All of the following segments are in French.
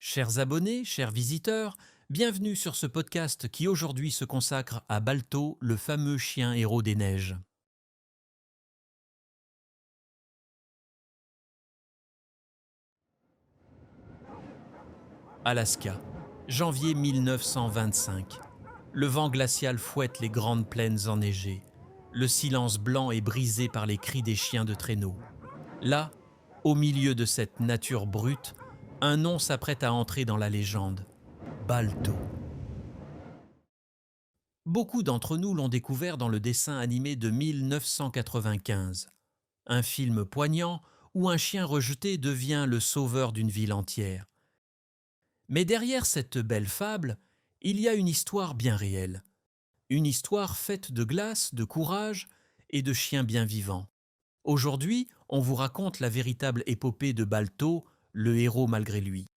Chers abonnés, chers visiteurs, bienvenue sur ce podcast qui aujourd'hui se consacre à Balto, le fameux chien héros des neiges. Alaska, janvier 1925. Le vent glacial fouette les grandes plaines enneigées. Le silence blanc est brisé par les cris des chiens de traîneau. Là, au milieu de cette nature brute, un nom s'apprête à entrer dans la légende. Balto. Beaucoup d'entre nous l'ont découvert dans le dessin animé de 1995, un film poignant où un chien rejeté devient le sauveur d'une ville entière. Mais derrière cette belle fable, il y a une histoire bien réelle, une histoire faite de glace, de courage et de chiens bien vivants. Aujourd'hui, on vous raconte la véritable épopée de Balto, le héros malgré lui.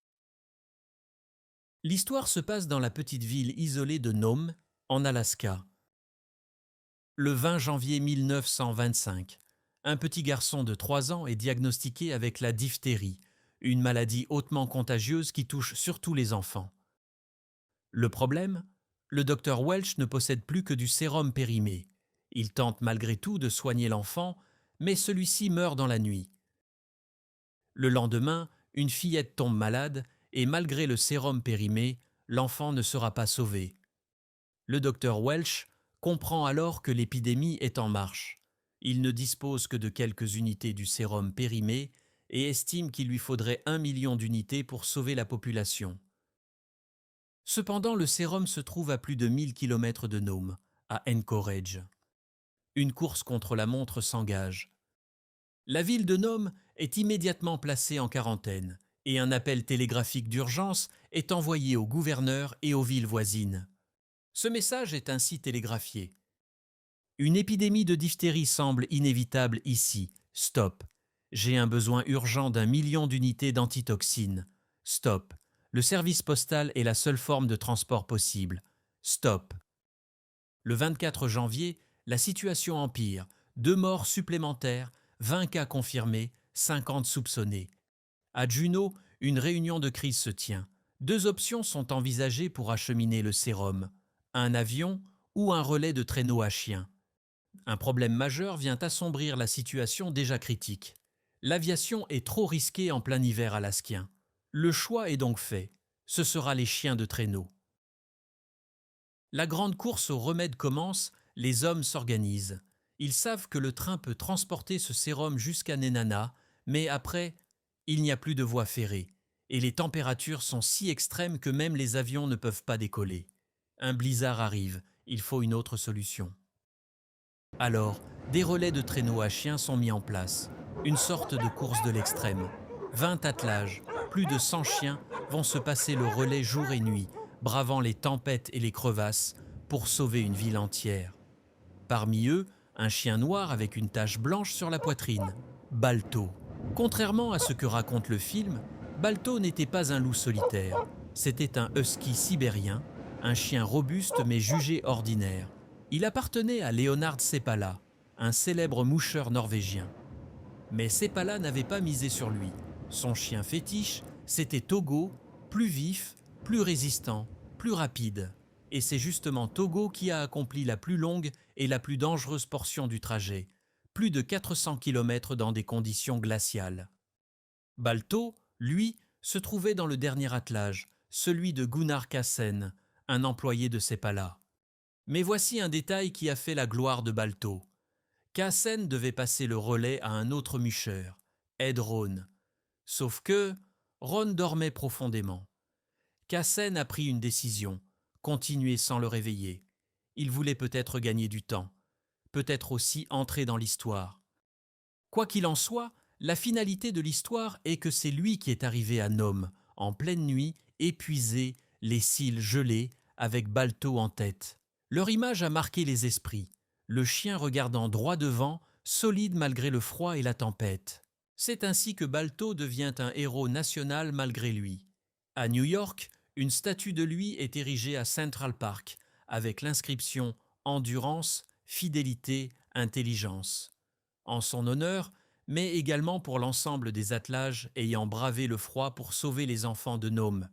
L'histoire se passe dans la petite ville isolée de Nome, en Alaska. Le 20 janvier 1925, un petit garçon de 3 ans est diagnostiqué avec la diphtérie, une maladie hautement contagieuse qui touche surtout les enfants. Le problème, le docteur Welch ne possède plus que du sérum périmé. Il tente malgré tout de soigner l'enfant, mais celui-ci meurt dans la nuit. Le lendemain, une fillette tombe malade et malgré le sérum périmé, l'enfant ne sera pas sauvé. Le docteur Welch comprend alors que l'épidémie est en marche. Il ne dispose que de quelques unités du sérum périmé et estime qu'il lui faudrait 1 million d'unités pour sauver la population. Cependant, le sérum se trouve à plus de 1000 km de Nome, à Anchorage. Une course contre la montre s'engage. La ville de Nome est immédiatement placée en quarantaine et un appel télégraphique d'urgence est envoyé au gouverneur et aux villes voisines. Ce message est ainsi télégraphié. Une épidémie de diphtérie semble inévitable ici. Stop. J'ai un besoin urgent d'1 million d'unités d'antitoxines. Stop. Le service postal est la seule forme de transport possible. Stop. Le 24 janvier, la situation empire. 2 morts supplémentaires, 20 cas confirmés, 50 soupçonnés. À Juneau, une réunion de crise se tient. 2 options sont envisagées pour acheminer le sérum. Un avion ou un relais de traîneau à chiens. Un problème majeur vient assombrir la situation déjà critique. L'aviation est trop risquée en plein hiver alaskien. Le choix est donc fait. Ce sera les chiens de traîneau. La grande course au remède commence, les hommes s'organisent. Ils savent que le train peut transporter ce sérum jusqu'à Nenana, mais après, il n'y a plus de voie ferrée. Et les températures sont si extrêmes que même les avions ne peuvent pas décoller. Un blizzard arrive, il faut une autre solution. Alors, des relais de traîneaux à chiens sont mis en place. Une sorte de course de l'extrême. 20 attelages, plus de 100 chiens vont se passer le relais jour et nuit, bravant les tempêtes et les crevasses pour sauver une ville entière. Parmi eux, un chien noir avec une tache blanche sur la poitrine, Balto. Contrairement à ce que raconte le film, Balto n'était pas un loup solitaire. C'était un husky sibérien, un chien robuste mais jugé ordinaire. Il appartenait à Leonard Seppala, un célèbre moucheur norvégien. Mais Seppala n'avait pas misé sur lui. Son chien fétiche, c'était Togo, plus vif, plus résistant, plus rapide. Et c'est justement Togo qui a accompli la plus longue et la plus dangereuse portion du trajet, plus de 400 km dans des conditions glaciales. Balto, lui, se trouvait dans le dernier attelage, celui de Gunnar Kaasen, un employé de Seppala. Mais voici un détail qui a fait la gloire de Balto. Kaasen devait passer le relais à un autre mûcheur, Ed Rohn. Sauf que Rohn dormait profondément. Kaasen a pris une décision, continuer sans le réveiller. Il voulait peut-être gagner du temps, peut-être aussi entrer dans l'histoire. Quoi qu'il en soit, la finalité de l'histoire est que c'est lui qui est arrivé à Nome, en pleine nuit, épuisé, les cils gelés, avec Balto en tête. Leur image a marqué les esprits, le chien regardant droit devant, solide malgré le froid et la tempête. C'est ainsi que Balto devient un héros national malgré lui. À New York, une statue de lui est érigée à Central Park, avec l'inscription « Endurance, fidélité, intelligence ». En son honneur, mais également pour l'ensemble des attelages ayant bravé le froid pour sauver les enfants de Nome.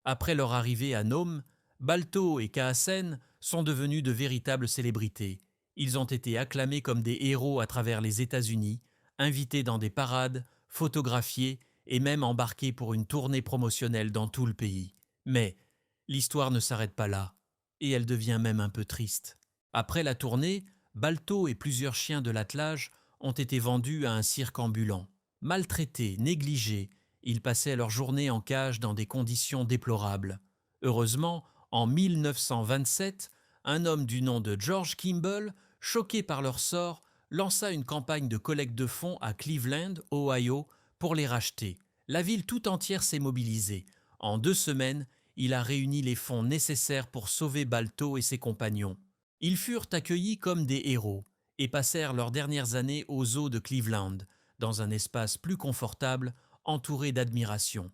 Après leur arrivée à Nome, Balto et Kaasen sont devenus de véritables célébrités. Ils ont été acclamés comme des héros à travers les États-Unis, invités dans des parades, photographiés et même embarqués pour une tournée promotionnelle dans tout le pays. Mais l'histoire ne s'arrête pas là, et elle devient même un peu triste. Après la tournée, Balto et plusieurs chiens de l'attelage ont été vendus à un cirque ambulant. Maltraités, négligés, ils passaient leur journée en cage dans des conditions déplorables. Heureusement, en 1927, un homme du nom de George Kimball, choqué par leur sort, lança une campagne de collecte de fonds à Cleveland, Ohio, pour les racheter. La ville tout entière s'est mobilisée. En 2 semaines, il a réuni les fonds nécessaires pour sauver Balto et ses compagnons. Ils furent accueillis comme des héros et passèrent leurs dernières années aux zoos de Cleveland, dans un espace plus confortable, entouré d'admiration.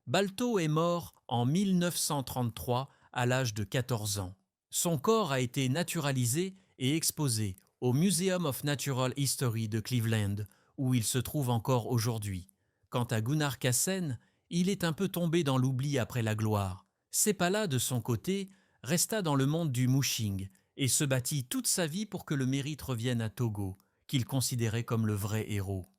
Balto est mort en 1933 à l'âge de 14 ans. Son corps a été naturalisé et exposé au Museum of Natural History de Cleveland, où il se trouve encore aujourd'hui. Quant à Gunnar Kaasen, il est un peu tombé dans l'oubli après la gloire. Sepala, de son côté, resta dans le monde du mushing et se battit toute sa vie pour que le mérite revienne à Togo, qu'il considérait comme le vrai héros.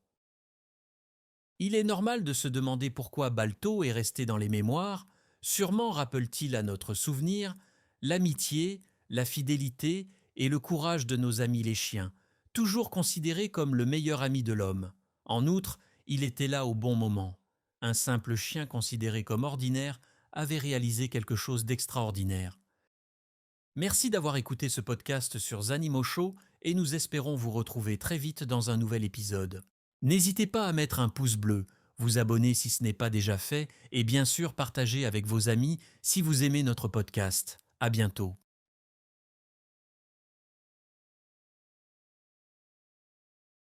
Il est normal de se demander pourquoi Balto est resté dans les mémoires, sûrement rappelle-t-il à notre souvenir l'amitié, la fidélité et le courage de nos amis les chiens, toujours considérés comme le meilleur ami de l'homme. En outre, il était là au bon moment. Un simple chien considéré comme ordinaire avait réalisé quelque chose d'extraordinaire. Merci d'avoir écouté ce podcast sur Zanimo Show et nous espérons vous retrouver très vite dans un nouvel épisode. N'hésitez pas à mettre un pouce bleu, vous abonner si ce n'est pas déjà fait et bien sûr partager avec vos amis si vous aimez notre podcast. À bientôt.